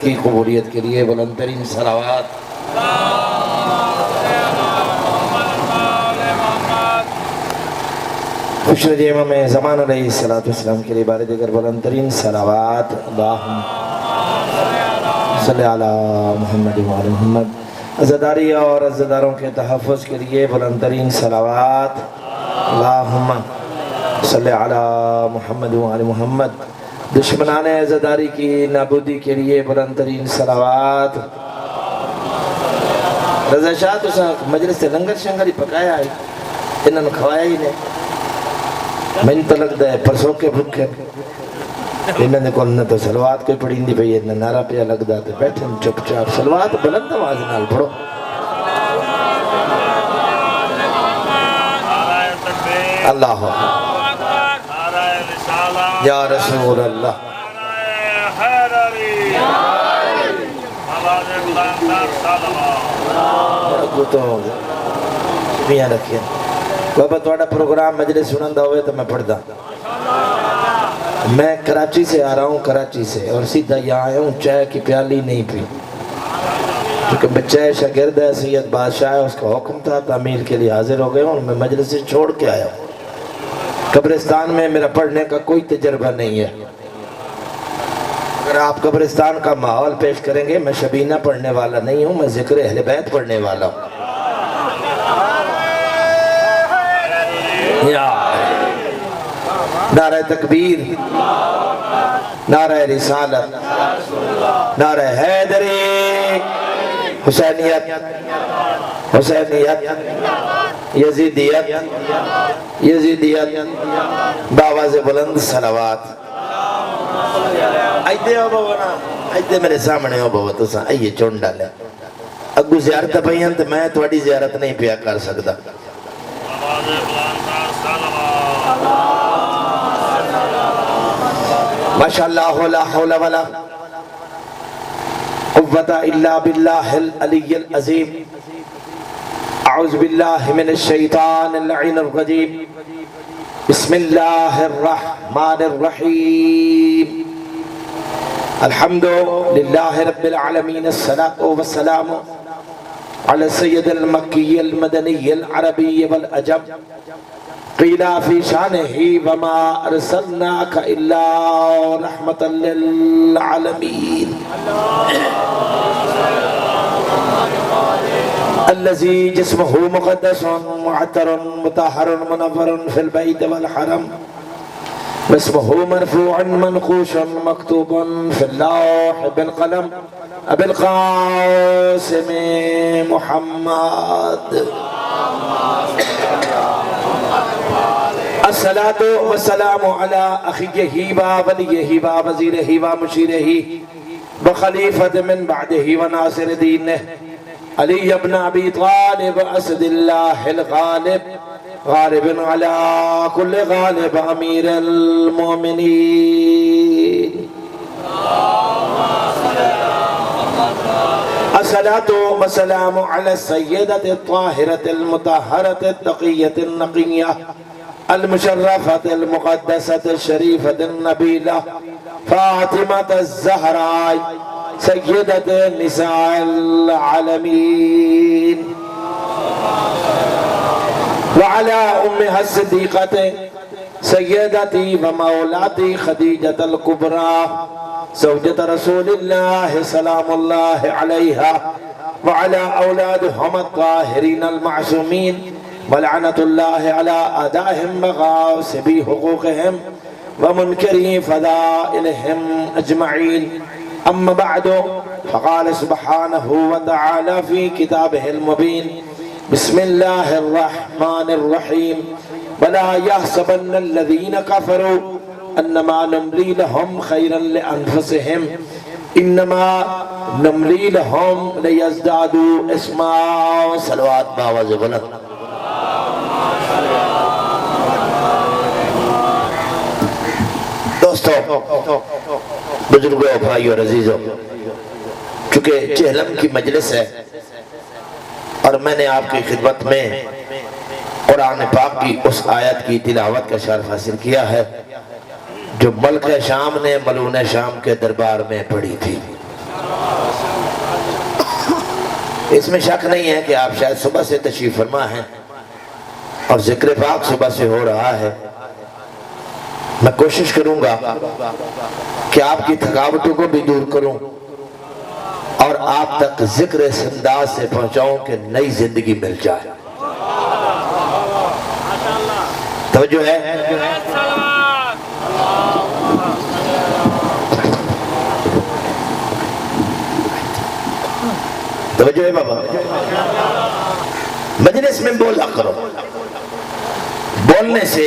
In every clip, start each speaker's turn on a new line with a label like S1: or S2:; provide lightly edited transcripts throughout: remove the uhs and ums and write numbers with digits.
S1: کی قبولیت کے لیے بلند ترین صلوات خوش رجی امام زمان علیہ السلام کے لیے بار دیگر بلند ترین صلوات اللہم صلی علی محمد وعلی محمد عزاداری اور عزاداروں کے تحفظ کے لیے بلند ترین صلوات اللہم صلی علی محمد وعلی محمد دشمنان عزاداری کی نابودی کے لیے بلند ترین صلوات رضا شاہ تو مجلس سے لنگر شنگری پکایا ہے انہوں نے کھوایا ہی نہیں میں نے تلک دے پرسوں کے بھکے انہوں نے کہا تو صلوات کوئی پڑھی نہیں بھئی انہوں نے نعرہ پہ لگ دا تے بیٹھے چپ چاپ صلوات بلند آواز نال پڑھو اللہ یا رسول اللہ میاں رکھیں بابا توڑا پروگرام مجلس سنندہ ہوئے تو میں پڑھ دا میں کراچی سے آ رہا ہوں کراچی سے اور سیدھا یہاں آیا ہوں چائے کی پیالی نہیں پی کیونکہ بچہ شاگرد ہے سید بادشاہ ہے اس کا حکم تھا تعمیر کے لیے حاضر ہو گئے ہوں میں مجلس سے چھوڑ کے آیا ہوں قبرستان میں میرا پڑھنے کا کوئی تجربہ نہیں ہے اگر آپ قبرستان کا ماحول پیش کریں گے میں شبینہ پڑھنے والا نہیں ہوں میں ذکر اہل بیت پڑھنے والا ہوں نعرہ تکبیر نعرہ رسالت نعرہ حیدری حسینیت یزیدیت باواز بلند صلوات آئیتے ہو بابا آئیتے میرے سامنے ہو بابا تو سا آئیے چون ڈالے اگو زیارت پہین تو میں تھوڑی زیارت نہیں پیا کر سکتا ماشاءاللہ لا حول ولا قوة الا باللہ العلی العظیم اعوذ باللہ من الشیطان اللعین الرجیم بسم اللہ الرحمن الرحیم الحمد للہ رب العالمین الصلاة والسلام على السید المکی المدنی العربی والعجم قیل فی شانہ وما ارسلناک الا رحمتا للعالمین الذي جسمه مقدس معطر مطهر منور في البيت والحرم واسمه مرفوع منقوش مكتوب في اللوح بالقلم ابي القاسم محمد الصلاة والسلام على أخيه ووليه ووزيره ومشيره وخليفة من بعده وناصر دينه علي بن أبي طالب أسد الله الغالب غالب على كل غالب أمير المؤمنين الصلاة والسلام على السيدة الطاهرة المطهرة التقية النقية المشرفة المقدسة الشريفة النبيلة فاطمة الزهراء سيدة نساء العالمين وعلى أمها الصديقة سيدتي ومولاتي خديجة الكبرى زوجة رسول الله سلام الله عليها وعلى أولادهم الطاهرين المعصومين ولعنة الله على أعدائهم وغاصبي حقوقهم ومنكري فضائلهم أجمعين أما بعد فقال سبحانه وتعالى في كتابه المبين بسم الله الرحمن الرحيم ولا يحسبن الذين كفروا أنما نملي لهم خيرا لأنفسهم انما نملی لهم لیزدادوا اسما صلوات باواز بلند دوستو بزرگوں بھائیوں اور عزیزوں چونکہ چہلم کی مجلس ہے اور میں نے آپ کی خدمت میں قرآن پاک کی اس آیت کی تلاوت کا شرف حاصل کیا ہے جو ملک شام نے ملون شام کے دربار میں پڑھی تھی اس میں شک نہیں ہے کہ آپ شاید صبح سے تشریف فرما ہیں اور ذکر پاک صبح سے ہو رہا ہے. میں کوشش کروں گا کہ آپ کی تھکاوٹوں کو بھی دور کروں اور آپ تک ذکر اس انداز سے پہنچاؤں کہ نئی زندگی مل جائے. توجہ ہے؟ توجہ ہے بابا؟ مجلس میں بولا کرو. بولنے سے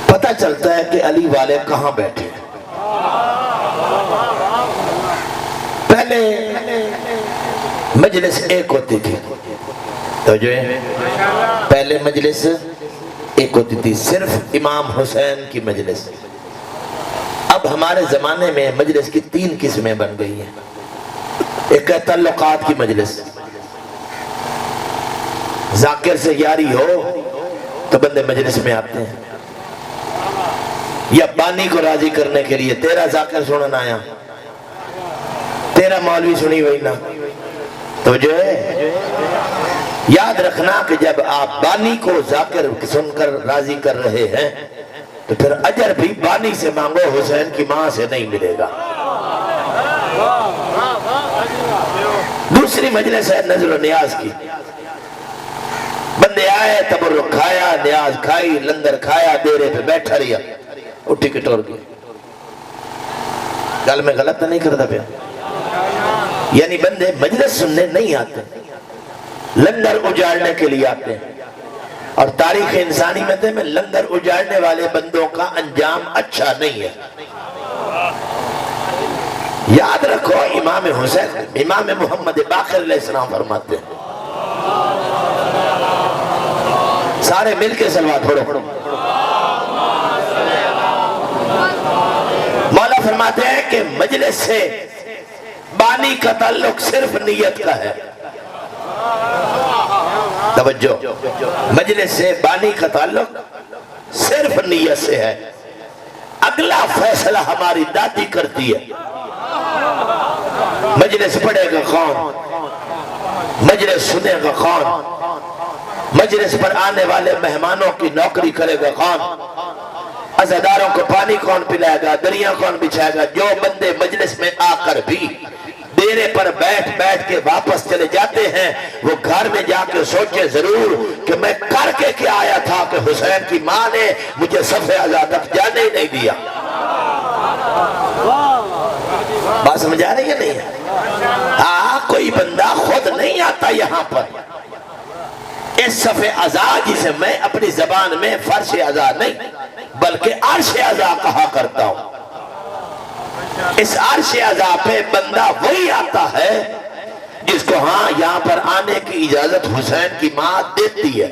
S1: پتہ چلتا ہے کہ علی والے کہاں بیٹھے. پہلے مجلس ایک ہوتی تھی. توجہ ہے؟ پہلے مجلس ایک ہوتی تھی، صرف امام حسین کی مجلس. اب ہمارے زمانے میں مجلس کی 3 قسمیں بن گئی ہیں. ایک ہے تعلقات کی مجلس. ذاکر سے یاری ہو تو بندے مجلس میں آتے ہیں، یا بانی کو راضی کرنے کے لیے تیرا ذاکر سنن آیا، تیرا مولوی سنی ہوئی نا. تو جو ہے یاد رکھنا کہ جب آپ بانی کو ذاکر سن کر راضی کر رہے ہیں تو پھر اجر بھی بانی سے مانگو، حسین کی ماں سے نہیں ملے گا. دوسری مجلس ہے نظر و نیاز کی. بندے آئے، تبرک کھایا، نیاز کھائی، لنگر کھایا، دیرے پہ بیٹھا رہیا، اٹھی کٹور گئی. گل میں غلط نہیں کرتا پیا. یعنی بندے مجلس سننے نہیں آتے، لنگر اجاڑنے کے لیے آتے ہیں. اور تاریخ انسانی میں لنگر اجاڑنے والے بندوں کا انجام اچھا نہیں ہے. یاد رکھو امام حسین، امام محمد باقر علیہ السلام فرماتے ہیں، سارے مل کے صلوات پڑھو. مولا فرماتے ہیں کہ مجلس سے بانی کا تعلق صرف نیت کا ہے. توجہ، مجلس سے بانی کا تعلق صرف نیت سے ہے. اگلا فیصلہ ہماری دادی کرتی ہے. مجلس پڑھے گا کون، مجلس سنے گا کون، مجلس پر آنے والے مہمانوں کی نوکری کرے گا کون، عزاداروں کو پانی کون پلائے گا، دریاں کون بچھائے گا. جو بندے مجلس میں آ کر بھی ڈیرے پر بیٹھ کے واپس چلے جاتے ہیں، وہ گھر میں جا کے سوچے ضرور کہ میں کر کے کیا آیا تھا کہ حسین کی ماں نے مجھے صف اعلیٰ تک جانے ہی نہیں دیا. بات سمجھا رہی ہے نہیں؟ ہاں، کوئی بندہ خود نہیں آتا یہاں پر. اس صف اعلیٰ جسے میں اپنی زبان میں فرش اعلیٰ نہیں بلکہ عرش اعلیٰ کہا کرتا ہوں، اس عرش اعلیٰ پہ بندہ وہی آتا ہے جس کو ہاں یہاں پر آنے کی اجازت حسین کی ماں دیتی ہے.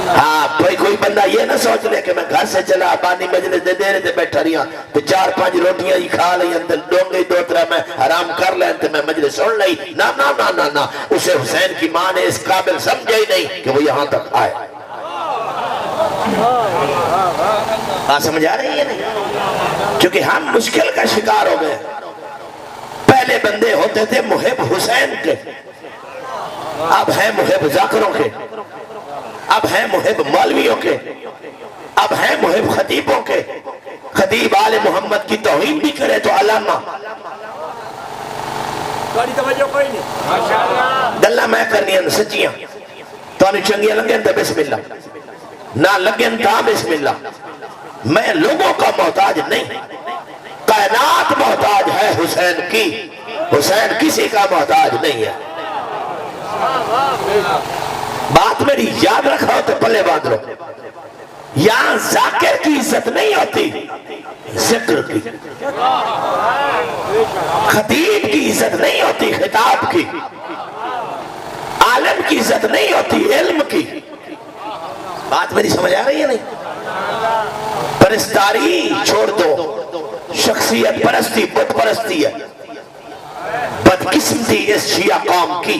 S1: ہاں، کوئی بندہ یہ نہ سوچ لے کہ میں گھر سے چلا بانی مجلس دے رہے تھے بیٹھا رہی ہوں تو 4-5 روٹیاں ہی کھا لئی اندر ڈونگے 2-3 میں حرام کر لیں تو میں مجلس سن لئی. نا نا نا نا نا، اسے حسین کی ماں نے اس قابل سمجھا ہی نہیں کہ وہ یہاں تک آئے. سمجھا رہی ہے نہیں؟ کیونکہ ہم مشکل کا شکار ہو گئے. پہلے بندے ہوتے تھے محب حسین کے، اب ہیں محب ذاکروں کے، اب ہیں محب مولویوں کے، اب ہیں محب خطیبوں کے. خطیب آل محمد کی توہین بھی کرے تو علامہ. گلہ میں کرنی ہیں سچیاں، تو انہیں چنگیاں لگیں تو بسم اللہ، نہ لگیں تا بسم اللہ. میں لوگوں کا محتاج نہیں، کائنات محتاج ہے حسین کی. حسین کسی کا محتاج نہیں ہے. بات میری یاد رکھو تو پلے باندھ لو. یہاں ذاکر کی عزت نہیں ہوتی، ذکر کی. خطیب کی عزت نہیں ہوتی، خطاب کی. عالم کی عزت نہیں ہوتی، علم کی. بات میری سمجھ آ رہی ہے نہیں؟ پرستاری چھوڑ دو، شخصیت پرستی بت پرستی ہے. بدقسمتی اس شیعہ قوم کی.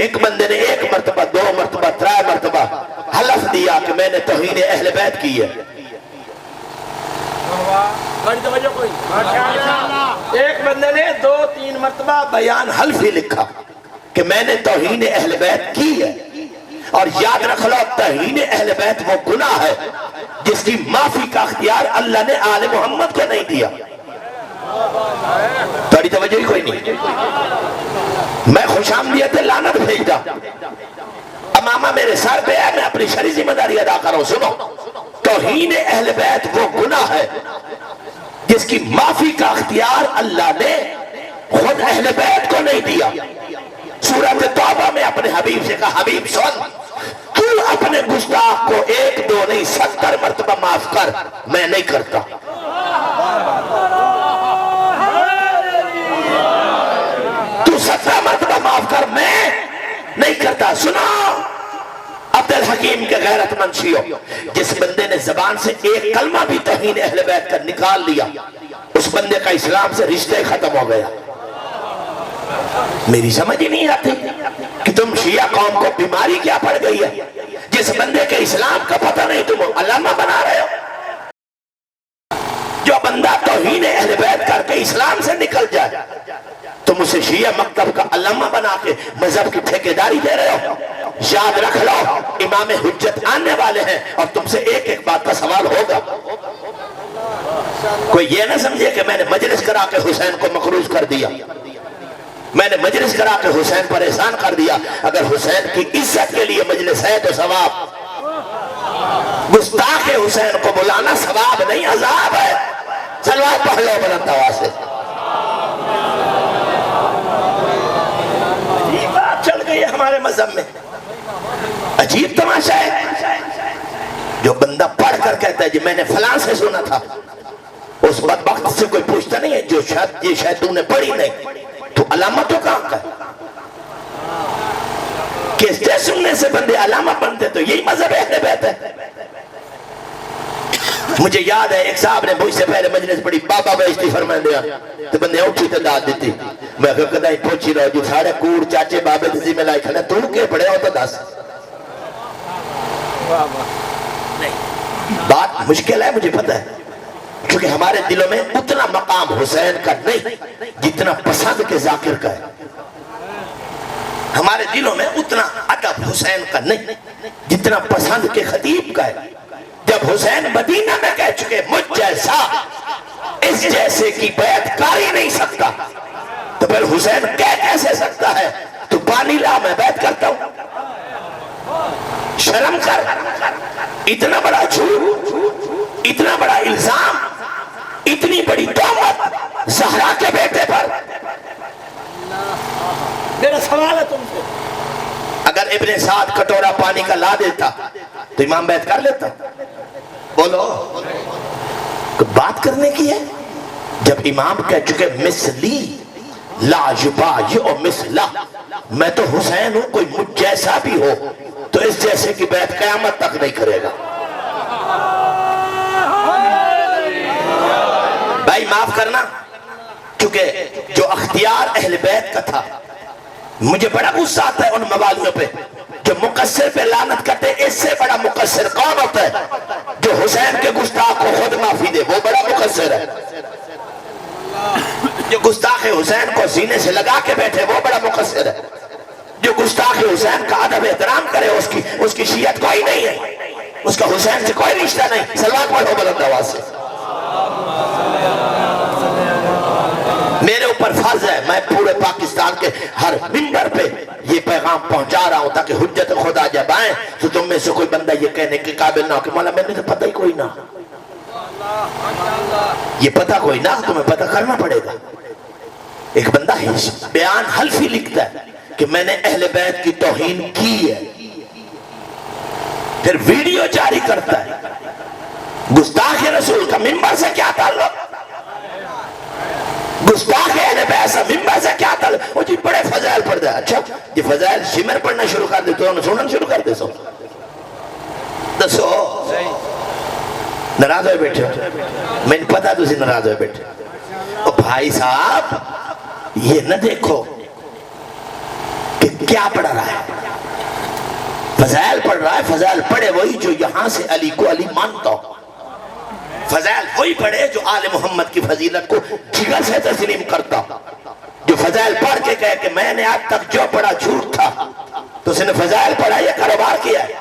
S1: ایک بندے نے 1 مرتبہ 2 مرتبہ 3 مرتبہ حلف دیا کہ میں نے توہین اہل بیت کی ہے.
S2: ایک بندے نے 2-3 مرتبہ
S1: مرتبہ بیان حلفی لکھا کہ میں نے توہین اہل بیت کی ہے، اور یاد رکھ لو توہین اہل بیت وہ گناہ ہے جس کی معافی کا اختیار اللہ نے آل محمد کو نہیں دیا۔ تھوڑی توجہ ہی کوئی نہیں، میں خوش آمدیت لعنت بھیجتا، امامہ میرے سر پہ ہے، میں اپنی شرعی ذمہ داری ادا کر رہا ہوں۔ سنو، توہین اہل بیت وہ گناہ ہے جس کی معافی کا اختیار اللہ نے خود اہل بیت کو نہیں دیا۔ سورۃ توبہ میں اپنے حبیب سے کہا، حبیب سن، تو اپنے گستاخ کو 1 2 نہیں 70 مرتبہ معاف کر، میں نہیں کرتا۔ تو 70 مرتبہ معاف کر، میں نہیں کرتا۔ سنو عبدالحکیم کے غیرت مند شیعو، جس بندے نے زبان سے ایک کلمہ بھی توہین اہل بیت کا نکال لیا، اس بندے کا اسلام سے رشتہ ختم ہو گیا۔ میری سمجھ ہی نہیں آتی کہ تم شیعہ قوم کو بیماری کیا پڑ گئی ہے؟ جس بندے کے اسلام کا پتہ نہیں تم علامہ بنا رہے ہو۔ جو بندہ توہین اہل بیت کر کے اسلام سے نکل جائے تم اسے شیعہ مکتب کا علامہ بنا کے مذہب کی ٹھیکیداری دے رہے ہو۔ یاد رکھ لو امام حجت آنے والے ہیں اور تم سے ایک ایک بات کا سوال ہوگا۔ کوئی یہ نہ سمجھے کہ میں نے مجلس کرا کے حسین کو مقروض کر دیا، میں نے مجلس کرا کے حسین پر احسان کر دیا۔ اگر حسین کی عزت کے لیے مجلس ہے تو ثواب، گستاخ حسین کو بلانا ثواب نہیں عذاب ہے۔ صلوات پڑھ لو بلند آواز سے۔ یہ بات چل گئی ہے ہمارے مذہب میں، عجیب تماشا ہے۔ جو بندہ پڑھ کر کہتا ہے جی میں نے فلاں سے سنا تھا، اس بدبخت سے کوئی پوچھتا نہیں ہے جو شاید تو نے پڑھی نہیں، تو علامہ تو کہاں کا ہے؟ کیسے سننے سے بندے علامہ بنتے؟ تو یہی مذہب اہل بیت ہے۔ مجھے یاد ہے ایک صاحب نے مجھ سے پہلے مجلس پڑھی، بابا بیشتی فرمائے دیا تو بندے اٹھی تو داد دیتی۔ میں کہ کدھا ہی پوچھی رہا جو سارے کوڑ چاچے بابے دسی میں لائی کھڑے، تو کے پڑھے ہو تو دس۔ بات مشکل ہے مجھے پتہ ہے، کیونکہ ہمارے دلوں میں اتنا مقام حسین کا نہیں جتنا پسند کے ذاکر کا ہے۔ ہمارے دلوں میں اتنا ادب حسین کا نہیں جتنا پسند کے خطیب کا ہے۔ جب حسین مدینہ میں کہہ چکے مجھ جیسا اس جیسے کی بیعت کر ہی نہیں سکتا، تو پھر حسین کہہ کیسے سکتا ہے تو پانی لا میں بیعت کرتا ہوں؟ شرم کر، اتنا بڑا جھوٹ، اتنا بڑا الزام، اتنی بڑی تہمت زہرا کے بیٹے پر۔ میرا سوال ہے تم سے، اگر ابن سعد کٹورا پانی کا لا دیتا تو امام بیعت کر لیتا؟ بولو، بات کرنے کی ہے۔ جب امام کہہ چکے مثلی لا یبایع مثلا، میں تو حسین ہوں، کوئی مجھ جیسا بھی ہو تو اس جیسے کی بیعت قیامت تک نہیں کرے گا۔ بھائی معاف کرنا، چونکہ جو اختیار اہل بیت کا تھا، مجھے بڑا غصہ آتا ہے ان موالیوں پہ جو مقصر پہ لعنت کرتے۔ اس سے بڑا مقصر کون ہوتا ہے؟ جو حسین کے گستاخ کو خود معافی دے، وہ بڑا مقصر ہے۔ جو گستاخ حسین کو سینے سے لگا کے بیٹھے، وہ بڑا مقصر ہے۔ جو گستاخ حسین کا ادب احترام کرے، اس کی شیعت کوئی نہیں ہے، اس کا حسین سے کوئی رشتہ نہیں۔ صلوات پڑھو بلند آواز سے۔ میرے اوپر فرض ہے میں پورے پاکستان کے ہر منبر پہ یہ پیغام پہنچا رہا ہوں تاکہ حجت خدا جب آئیں تو تم میں سے کوئی بندہ یہ کہنے کے قابل نہ ہو کہ مولا میں نے تو پتہ ہی کوئی نہ، یہ پتہ کوئی نہ، تمہیں پتہ کرنا پڑے گا۔ ایک بندہ بیان حلفی لکھتا ہے کہ میں نے اہل بیت کی توہین کی ہے، پھر ویڈیو جاری کرتا ہے۔ گستاخ رسول کا منبر سے کیا تعلق؟ گستاخ اہل بیت سے منبر سے کیا تعلق؟ وہ جی بڑے فضائل پڑھ دے۔ اچھا یہ فضائل شمر پڑھنا شروع کر دے تو انہوں سننا شروع کر دے سو دسو ناراض ہوئے بیٹھے میں نے پتا تسی ناراض ہوئے بیٹھے۔ او بھائی صاحب یہ نہ دیکھو کہ کیا پڑھ رہا ہے، فضائل پڑھ رہا ہے۔ فضائل پڑھے وہی جو یہاں سے علی کو علی مانتا ہو، فضائل وہی پڑھے جو آل محمد کی فضیلت کو جگر سے تسلیم کرتا، جو فضائل میں نے آج تک جو پڑھا جھوٹ تھا. تو اس نے فضائل پڑھا یا کاروبار کیا ہے؟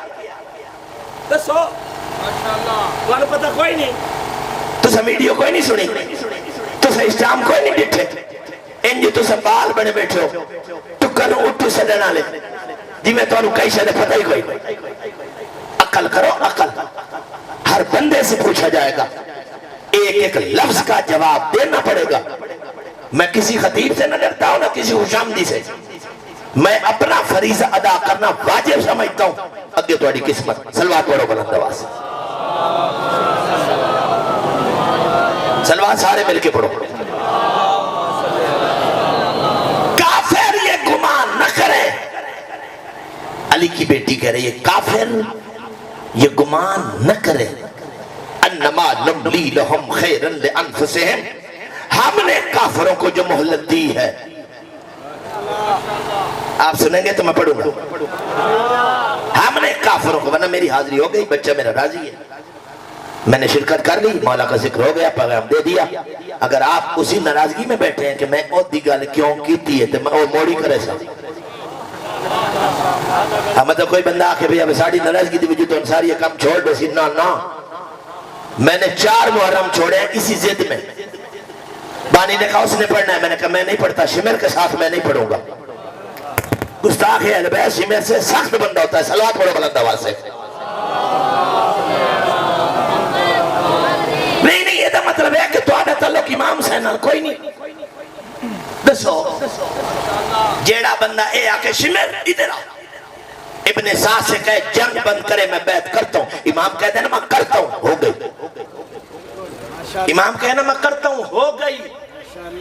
S1: دسو تمہیں پتہ کوئی نہیں. تسا ویڈیو کوئی نہیں سنی, تسا اسلام کوئی نہیں ڈٹھے. انج تسا بال بنے بیٹھے ہو ٹکر اٹھو سڈنا لے جی میں تو کئی شاید پتہ ہی کوئی. عقل کرو عقل. ہر بندے سے پوچھا جائے گا, ایک ایک لفظ کا جواب دینا پڑے گا. میں کسی خطیب سے نہ ڈرتا ہوں نہ کسی خوشامدی سے. میں اپنا فریضہ ادا کرنا واجب سمجھتا ہوں. اگے تھوڑی قسمت. صلوات پڑھو بلند آواز سے. صلوات سارے مل کے پڑھو. کافر یہ گمان نہ کرے. علی کی بیٹی کہہ رہی ہے کافر یہ گمان نہ کرے انما نملی لہم خیرا لانفسہم, ہم نے کافروں کو جو مہلت دی ہے. آپ سنیں گے تو میں پڑھوں گا. ہم نے کافروں کو, ورنہ میری حاضری ہو گئی, بچہ میرا راضی ہے, میں نے شرکت کر لی, مولا کا ذکر ہو گیا, پیغام دے دیا. اگر آپ اسی ناراضگی میں بیٹھے ہیں کہ میں او دی گل کیوں کیتی ہے تو میں او موڑی کرے سا. مطلب کوئی بندہ آکے بھی اب ساڑی ناراضگی دی وجہ تو انساری یہ کام چھوڑ بسی. نا نا, میں نے 4 محرم چھوڑے ہیں اسی ضد میں. بانی نے کہا اس نے پڑھنا ہے, میں نے کہا میں نہیں پڑھتا, شمر کے ساتھ میں نہیں پڑھوں گا. گستاخ اہل بیت شمر سے سخت بندہ ہوتا ہے. صلوات پڑھو بلند آواز سے. نہیں یہ تو مطلب ہے کہ تو آدھا تعلق امام حسین کوئی نہیں. دسو جیڑا بندہ اے آکے شمر ادھر آ, ابن سعد سے کہے جنگ بند کرے میں بیعت کرتا ہوں. امام کہتے ہیں نا میں کرتا ہوں, ہو گئی. امام کہنا میں کرتا ہوں, ہو گئی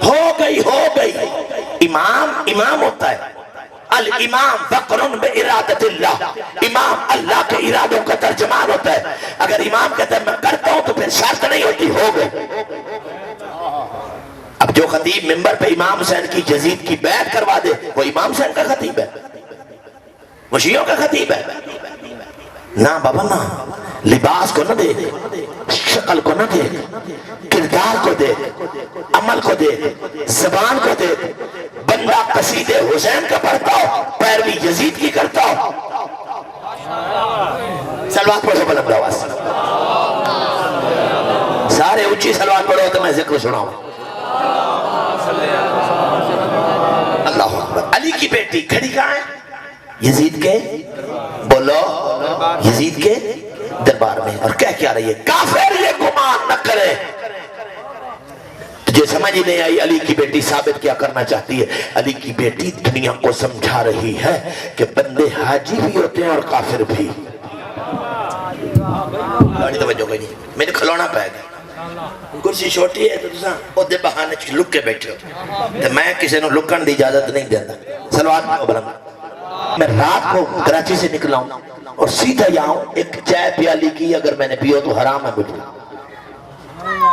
S1: ہو گئی ہو گئی. امام ہوتا ہے. الامام فقرن بارادت اللہ, امام اللہ کے ارادوں کا ترجمان ہوتا ہے. اگر امام کہتا ہے میں کرتا ہوں تو پھر شرط نہیں ہوتی, ہو گئی. اب جو خطیب منبر پہ امام حسین کی یزید کی بیعت کروا دے وہ امام حسین کا خطیب ہے, وہ شیعوں کا خطیب ہے. نا بابا نا, لباس کو نہ دے, شکل کو نہ دے, کردار کو دے, عمل کو دے, زبان کو دے. بندہ قصیدے حسین کا پڑھتا ہو, پیروی یزید کی کرتا ہو. صلوات پڑھو بلند آواز. سارے اونچی صلوات پڑھو تو میں ذکر سناؤں. اللہ اکبر. علی کی بیٹی کھڑی کہاں ہے؟ یزید کے, بولو, یزید کے دربار میں. اور کہہ کیا رہی ہے کافر یہ گمان نہ کرے. تجھے سمجھ ہی نہیں آئی علی کی بیٹی ثابت کیا کرنا چاہتی ہے؟ علی کی بیٹی دنیا کو سمجھا رہی ہے کہ بندے حاجی بھی ہوتے ہیں اور کافر بھی. بڑی توجہ کوئی نہیں, میں نے کھلونا پائے گا. کرسی چھوٹی ہے تو تساں او دے بہانے چ لک کے بیٹھے ہو, تو میں کسی نے لکن دی اجازت نہیں دیتا. صلوات پڑھو بلند. میں رات کو کراچی سے نکلا ہوں اور سیدھا یہاں ایک چائے پیالی کی, اگر میں نے پیو تو حرام ہے مجھے.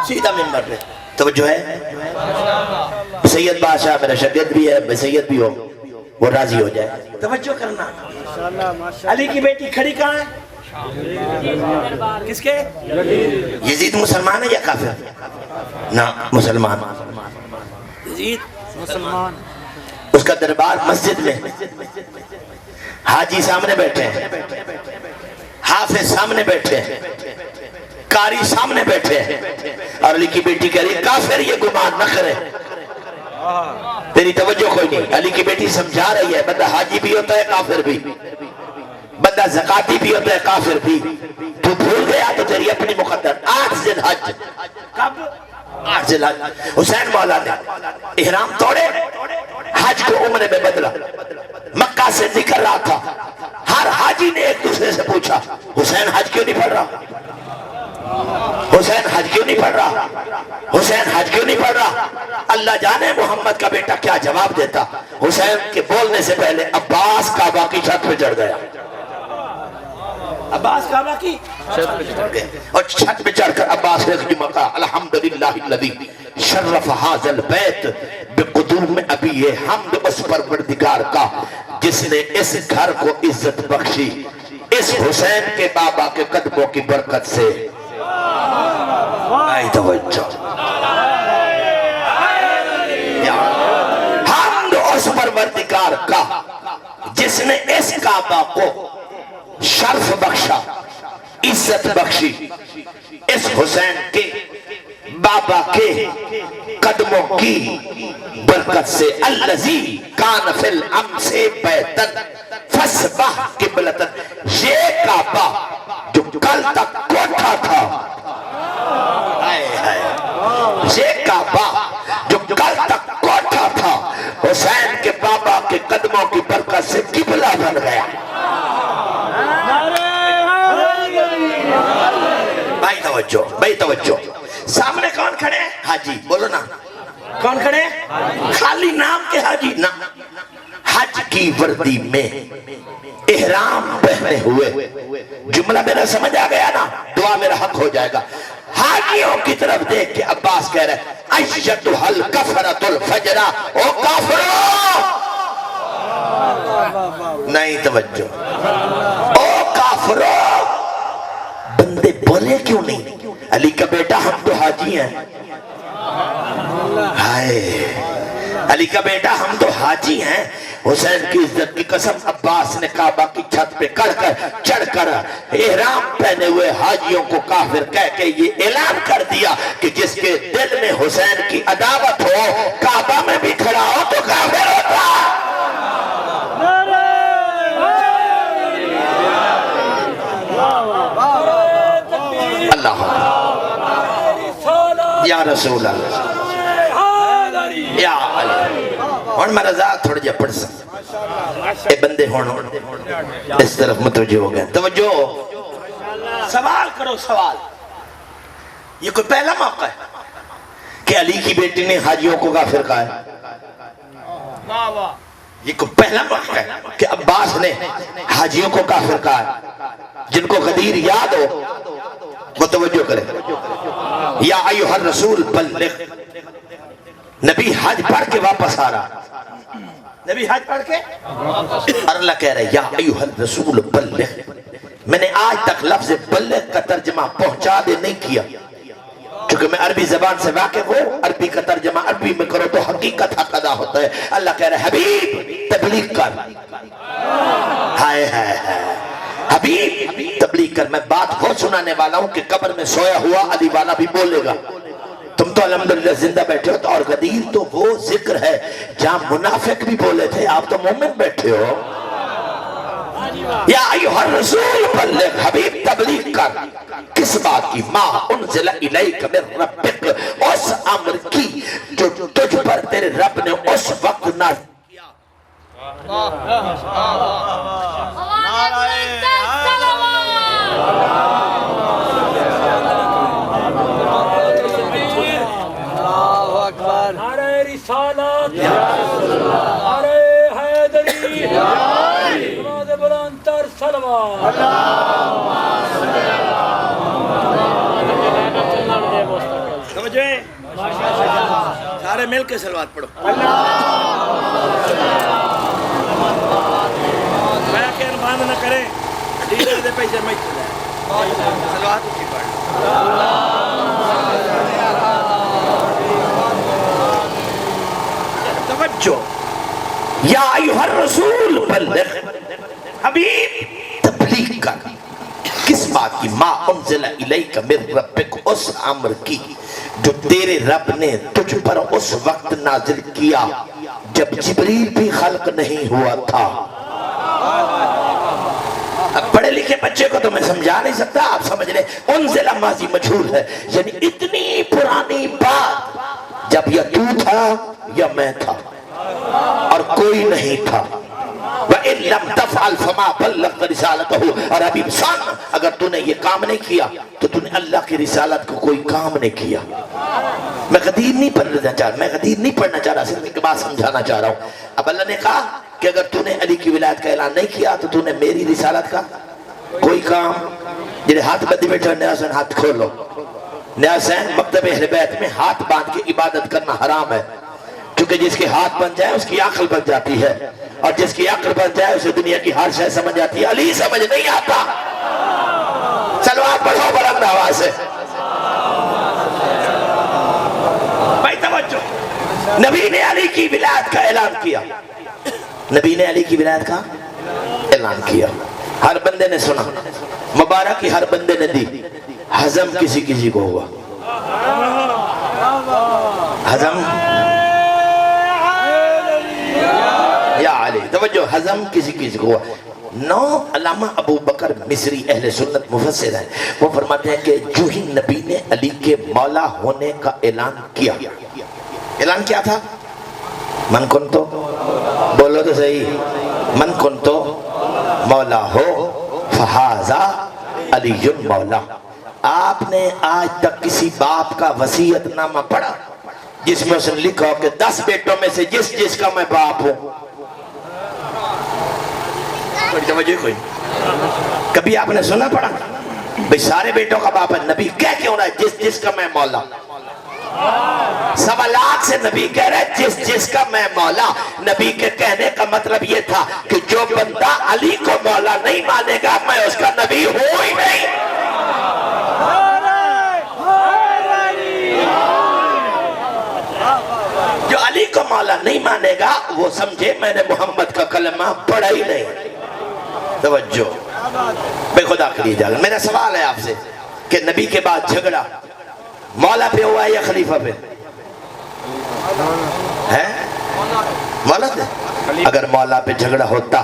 S1: سیدھا منبر پہ توجہ ہے. سید بادشاہ میرا شاگرد بھی ہے, سید بھی ہو, وہ راضی ہو جائے. توجہ کرنا. علی کی بیٹی کھڑی کہاں ہے؟ کس کے؟ یزید مسلمان ہے یا کافر؟ نا مسلمان. یزید مسلمان. اس کا دربار مسجد میں, حاجی سامنے بیٹھے ہیں, حافظ سامنے بیٹھے ہیں, قاری سامنے بیٹھے ہیں, اور علی کی بیٹی کہہ رہی کافر یہ گمان نہ کرے. تیری توجہ کوئی نہیں. علی کی بیٹی سمجھا رہی ہے بندہ حاجی بھی ہوتا ہے کافر بھی, بندہ زکاتی بھی ہوتا ہے کافر بھی. تو بھول گیا تو تیری اپنی مقدر. 8 ذی الحج. کب؟ 8 ذی الحج. حسین مولا نے احرام توڑے, حج کو عمرے میں بدلا. مکہ سے نکل رہا تھا, ہر حاجی نے ایک دوسرے سے پوچھا حسین حج کیوں نہیں پڑھ رہا, حسین حج کیوں نہیں پڑھ رہا, حسین حج کیوں نہیں پڑھ رہا. اللہ جانے محمد کا بیٹا کیا جواب دیتا. حسین کے بولنے سے پہلے عباس کعبہ کی چھت پہ چڑھ گیا. عباس کعبہ کی چھت پہ چڑھ گیا, اور چھت پہ چڑھ کر عباس نے کہا الحمدللہ الذی شرف ھذا البیت بقدوم ابی حمد, اس پروردگار کا جس نے اس گھر کو عزت بخشی اس حسین کے بابا کے قدموں کی برکت سے. آئی توجہ. حمد اس پروردگار جس نے اس کعبہ کو شرف بخشا، عزت بخشی، اس حسین کے بابا کے قدموں کی برکت سے، الذی کان فی الامس بیتن فاصبح قبلتن، یہ کعبہ جو کل تک کوٹھا تھا، یہ کعبہ جو کل تک کوٹھا تھا، حسین کے بابا کے قدموں کی برکت سے قبلہ بن گیا۔ بھائی توجہ، سامنے کون کھڑے ہیں؟ حاجی، بولو نا، کون کھڑے ہیں؟ خالی نام کے حاجی نا، حج کی وردی میں احرام پہنے ہوئے، جملہ میرا سمجھ آ گیا نا، دعا میرا حق ہو جائے گا۔ حاجیوں کی طرف دیکھ کے عباس کہہ رہے ہیں ایشتها الکفرۃ الفجرہ، او کافروں، نہیں توجہ، او کافروں، بندے بولے کیوں نہیں؟ علی کا بیٹا ہم تو حاجی ہیں، ہائے علی کا بیٹا ہم تو حاجی ہیں۔ حسین کی عزت کی قسم، عباس نے کعبہ کی چھت پہ چڑھ کر احرام پہنے ہوئے حاجیوں کو کافر کہہ کے یہ اعلان کر دیا کہ جس کے دل میں حسین کی عداوت ہو، کعبہ میں بھی کھڑا ہو تو کافر ہوتا۔ اللہ یا رسول اللہ یا علی، اور میں رضا تھوڑی جا پڑھ سکتا، اے بندے ہونو اس طرف متوجہ ہو گئے، توجہ، سوال کرو سوال۔ یہ کوئی پہلا موقع ہے کہ علی کی بیٹی نے حاجیوں کو کافر کہا ہے؟ یہ کوئی پہلا موقع ہے کہ عباس نے حاجیوں کو کافر کہا ہے؟ جن کو غدیر یاد ہو وہ توجہ کرے۔ یا ایھا الرسول بلغ، نبی حج پڑھ کے واپس آ رہا، نبی حج پڑھ کے اور اللہ کہہ رہے یا ایھا الرسول بلغ، میں نے آج تک لفظ بلغ کا ترجمہ پہنچا دے نہیں کیا، چونکہ میں عربی زبان سے واقف ہوں، عربی کا ترجمہ عربی میں کرو تو حقیقت حق ادا ہوتا ہے۔ اللہ کہہ رہے حبیب تبلیغ کر، ہائے ہائے ہائے حبیب تبلیغ کر۔ میں بات ہو سنانے والا ہوں کہ قبر میں سویا ہوا علی والا بھی بولے گا، تم تو الحمدللہ زندہ بیٹھے ہو، تو اور غدیر تو وہ ذکر ہے جہاں منافق بھی بولے تھے، آپ تو مومن بیٹھے ہو۔ یا ایھا الرسول بلغ، حبیب تبلیغ کر، کس بات کی؟ ما انزل الیک من ربک، اس امر کی جو تجھ پر تیرے رب نے اس وقت نازل کیا۔
S2: نعرہ رسالت، نعرہ حیدری، نعرہ بلند تر صلوات۔ سمجھیں؟ سارے مل کے صلوات پڑھو۔ میں کہ ارمان نہ کریں، دیدے دے پیسے میں چلے صلوات اچھی پڑھ۔
S1: توجہ، یا ایھا الرسول بلغ، حبیب تبلیغ کر، کس بات کی؟ ما انزل الیک من ربک، اس امر کی جو تیرے رب نے تجھ پر اس وقت نازل کیا جب جبریل بھی خلق نہیں ہوا تھا۔ اب پڑھے لکھے بچے کو تو میں سمجھا نہیں سکتا، آپ سمجھ لیں انزل ماضی مجہول ہے، یعنی اتنی پرانی بات جب یا تو تھا یا میں تھا اور کوئی نہیں تھا۔ وَإِن لَمْ تَفْعَلْ فَمَا بَلَّغْتَ رِسَالَتَهُ، اور حبیب سن، اگر تو نے یہ کام نہیں کیا تو تو نے اللہ کی رسالت کو کوئی کام نہیں کیا۔ میں غدیر نہیں پڑھنا چاہ رہا، صرف ایک بات سمجھانا چاہ رہا ہوں۔ اب اللہ نے کہا کہ اگر تو نے علی کی ولایت کا اعلان نہیں کیا تو تو نے میری رسالت کا کوئی کام، جنہیں ہاتھ بدی بیٹھے نیا حسین ہاتھ کھولو، نیا حسین مکتب اہل بیت میں ہاتھ باندھ کے عبادت کرنا حرام ہے، کیونکہ جس کے ہاتھ بن جائے اس کی عقل بن جاتی ہے، اور جس کی عقل بن جائے اسے دنیا کی ہر شے سمجھ آتی ہے۔ علی سمجھ نہیں آتا، صلوات پڑھو بلند آواز سے۔ بھائی توجہ، نبی نے علی کی ولایت کا اعلان کیا، نبی نے علی کی ولایت کا اعلان کیا، ہر بندے نے سنا، مبارک کی ہر بندے نے دی، ہضم کسی کسی کو ہوا، ہضم یا علی، توجہ، ہضم کسی کسی کو ہوا۔ نو علامہ ابو بکر مصری اہل سنت مفسر ہیں، وہ فرماتے ہیں کہ جو ہی نبی نے علی کے مولا ہونے کا اعلان کیا، اعلان کیا تھا؟ من کنتو، بولو تو صحیح، من کنتو مولا ہو فہذا علی مولا۔ آپ نے آج تک کسی باپ کا وصیت نامہ پڑھا جس میں اس نے لکھا ہو کہ 10 بیٹوں میں سے جس جس کا میں باپ ہوں؟ کوئی توجہ کوئی؟ کبھی آپ نے سنا پڑھا بھئی سارے بیٹوں کا باپ ہے؟ نبی کہہ کیوں رہا ہے جس جس کا میں مولا؟ 1.25 سے نبی کہہ رہے جس جس کا میں مولا۔ نبی کے کہنے کا مطلب یہ تھا کہ جو بندہ علی کو مولا نہیں مانے گا میں اس کا نبی ہوں ہی نہیں۔ جو علی کو مولا نہیں مانے گا وہ سمجھے میں نے محمد کا کلمہ پڑھا ہی نہیں۔ توجہ، بے خدا کری جاگا، میرا سوال ہے آپ سے کہ نبی کے بعد جھگڑا مولا پہ ہوا ہے یا خلیفہ پہ ہے؟ مولا پہ؟ اگر مولا پہ جھگڑا ہوتا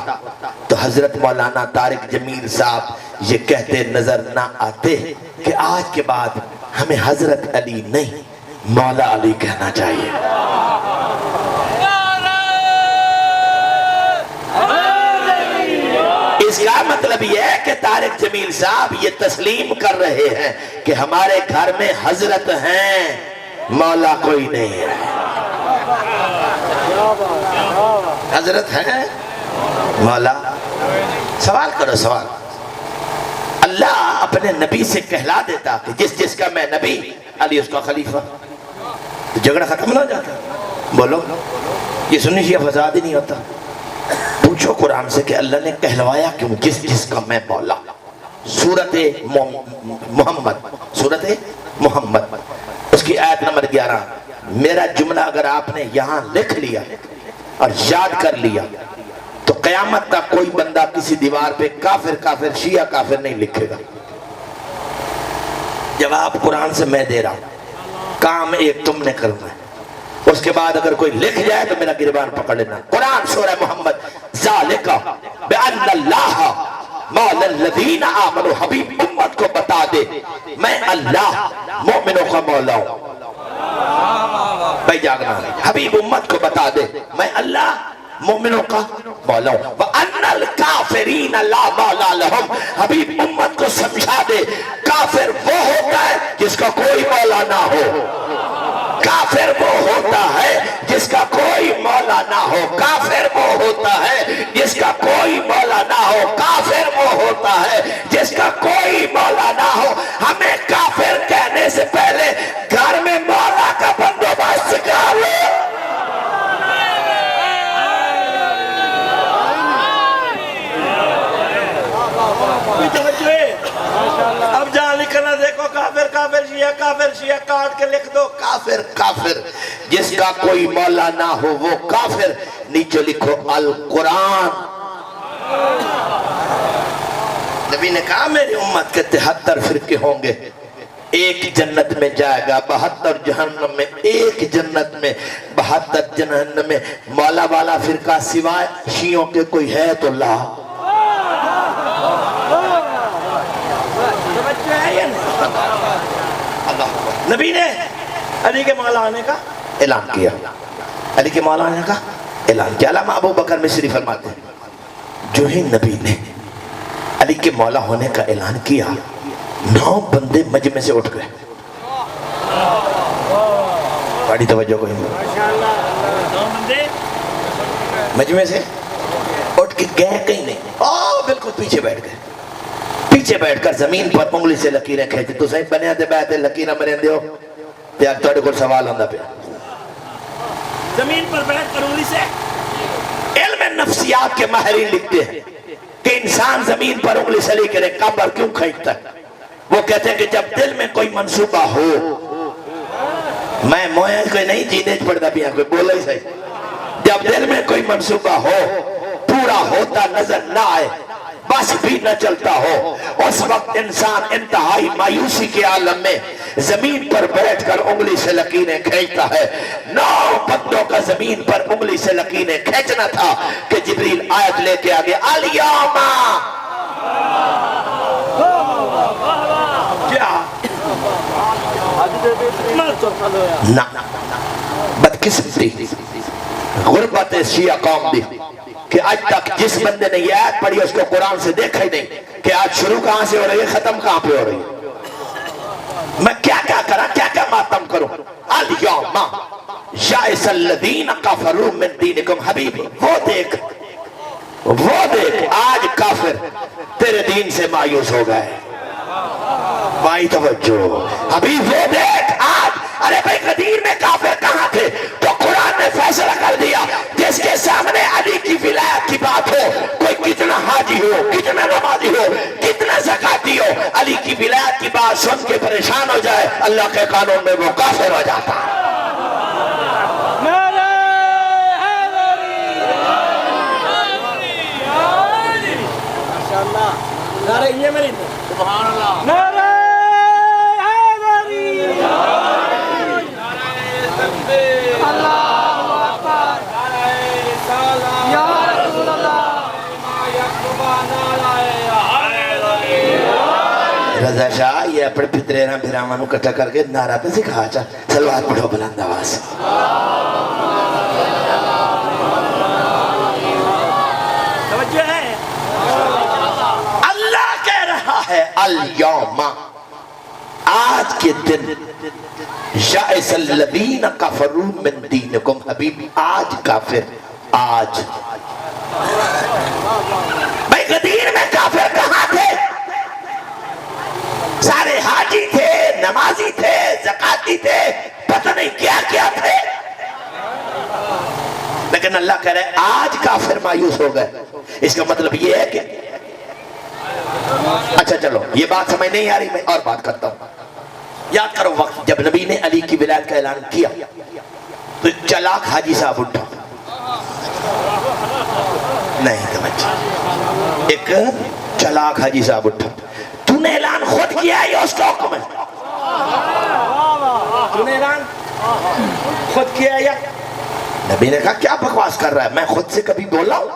S1: تو حضرت مولانا طارق جمیل صاحب یہ کہتے نظر نہ آتے کہ آج کے بعد ہمیں حضرت علی نہیں مولا علی کہنا چاہیے۔ اس کا مطلب یہ ہے کہ طارق جمیل صاحب یہ تسلیم کر رہے ہیں کہ ہمارے گھر میں حضرت ہیں، مولا کوئی نہیں ہے۔ حضرت ہیں، مولا؟ سوال کرو سوال۔ اللہ اپنے نبی سے کہلا دیتا کہ جس جس کا میں نبی علی اس کا خلیفہ، تو جھگڑا ختم نہ ہو جاتا؟ بولو، یہ سنی شیعہ فساد ہی نہیں ہوتا؟ پوچھو قرآن سے کہ اللہ نے کہلوایا کیوں جس جس کا میں مولا؟ سورت محمد، سورت محمد اس کی آیت نمبر 11۔ میرا جملہ اگر آپ نے یہاں لکھ لیا اور یاد کر لیا تو قیامت تک کوئی بندہ کسی دیوار پہ کافر کافر شیعہ کافر نہیں لکھے گا۔ جواب قرآن سے میں دے رہا ہوں، کام ایک تم نے کرنا ہے، اس کے بعد اگر کوئی لکھ جائے تو میرا گریبان پکڑ لینا۔ قرآن سورہ محمد، ذالک بأن اللہ مولا الذین آمنوا، حبیب امت کو بتا دے میں اللہ مومنوں کا مولا ہوں۔ بھائی جاگنا، حبیب امت کو بتا دے میں اللہ مومنوں کا مولا ہوں۔ وَأَنَّ الْكَافِرِينَ لَا مَوْلَى لَهُمْ، حبیب امت کو سمجھا دے کافر وہ ہوتا ہے جس کا کوئی مولا نہ ہو، کافر وہ ہوتا ہے جس کا کوئی مولا نہ ہو، کافر وہ ہوتا ہے جس کا کوئی مولا نہ ہو، کافر وہ ہوتا ہے جس کا کوئی مولا نہ ہو۔ ہمیں کافر کہنے سے پہلے گھر میں مولا کا بندوبست کر لو۔ اب جہاں لکھنا دیکھو کافر کافر شیعہ کافر شیعہ کاٹ کے لکھ دو کافر کافر، جس کا کوئی مولا نہ ہو وہ کافر، نیچے لکھو القرآن۔ نبی نے کہا میری امت کے 73 فرقے ہوں گے، ایک جنت میں جائے گا، 72 جہنم میں، ایک جنت میں 72 جہنم میں۔ مولا والا فرقہ سوائے شیعوں کے کوئی ہے تو لا۔ نبی نے علی کے مولا آنے کا اعلان کیا، علی کے مولا آنے کا اعلان کیا۔ علامہ ابو بکر مصری فرماتے ہیں جو ہی نبی نے علی کے مولا ہونے کا اعلان کیا 9 بندے مجمع سے اٹھ گئے۔ بڑی توجہ کوئی مجمع سے اٹھ کے گئے کہیں نہیں، بالکل پیچھے بیٹھ گئے، پیچھے بیٹھ کر زمین پر انگلی سے لکیریں کھینچے۔ تو صحیح بنیا دے بیٹھے لکیریں مرین دیو تے اب توڑے کو سوال ہوندہ پہ
S2: زمین پر بیٹھ کر انگلی سے۔
S1: علم نفسیات کے ماہرین لکھتے ہیں کہ انسان زمین پر انگلی سے لے کرے قبر کیوں کھینچتا ہے؟ وہ کہتے ہیں کہ جب دل میں کوئی منصوبہ ہو، میں مویاں کوئی نہیں جینے پڑتا پیا کوئی بولا ہی صحیح، جب دل میں کوئی منصوبہ ہو پورا ہوتا نظر نہ آئے، بس بھی نہ چلتا ہو، اس وقت انسان انتہائی مایوسی کے عالم میں زمین پر بیٹھ کر انگلی سے لکیریں کھینچتا ہے۔ 9 بندوں کا زمین پر انگلی سے لکیریں کھینچنا تھا کہ جبریل آیت لے کے آگے الیوم کیا نہ بدقسمتی غربت شیعہ قوم دی کہ آج تک جس بندے نے یہ آیت پڑھی اس کو قرآن سے دیکھا ہی نہیں کہ آج شروع کہاں سے ہو رہی ہے، ختم کہاں پہ ہو رہی ہے۔ میں کیا کیا کرا، کیا کیا ماتم کروں۔ الیوم یئس الذین کفروا من دینکم، حبیبی وہ دیکھ آج کافر تیرے دین سے مایوس ہو گئے۔ بھائی توجہ، حبیب وہ دیکھ آج، ارے بھائی قدیم میں کافر کہاں تھے؟ تو قرآن نے فیصلہ کر دیا جس کے سامنے علی کی ولایت کی بات ہو، کوئی کتنا حاجی ہو، کتنا نمازی ہو، کتنا زکاتی ہو، علی کی ولایت کی بات سن کے پریشان ہو جائے، اللہ کے قانون میں وہ کافر ہو جاتا ہے۔
S2: سبحان اللہ،
S3: نعرہ حیدری، اللہ اکبر، یا رسول اللہ،
S1: رضا شاہ یہ اپنے پترے نہ بھرامانو کٹھا کر کے نعرہ پہ سکھا چاہ سلوات پڑھو بلند آواز۔
S2: توجہ ہے،
S1: اللہ کہہ رہا ہے الیوم آج کے دن یئس الذین کفروا من دینکم، حبیبی آج کافر، آج بھائی قدیر میں کافر کہاں تھے؟ سارے حاجی تھے، نمازی تھے، زکاتی تھے، پتہ نہیں کیا کیا تھے، لیکن اللہ کہہ رہے ہیں آج کافر مایوس ہو گئے۔ اس کا مطلب یہ ہے کہ اچھا چلو یہ بات سمجھ نہیں آ رہی، میں اور بات کرتا ہوں۔ یاد کرو وقت جب نبی نے علی کی ولایت کا اعلان کیا تو چلاک حاجی صاحب اٹھا، نہیں سمجھ، ایک چلاک حاجی صاحب اٹھا، تو نے اعلان خود کیا ہے یا اس کا حکم ہے؟ تو نے اعلان خود کیا ہے یا؟ نبی نے کہا کیا بکواس کر رہا ہے، میں خود سے کبھی بولا ہوں؟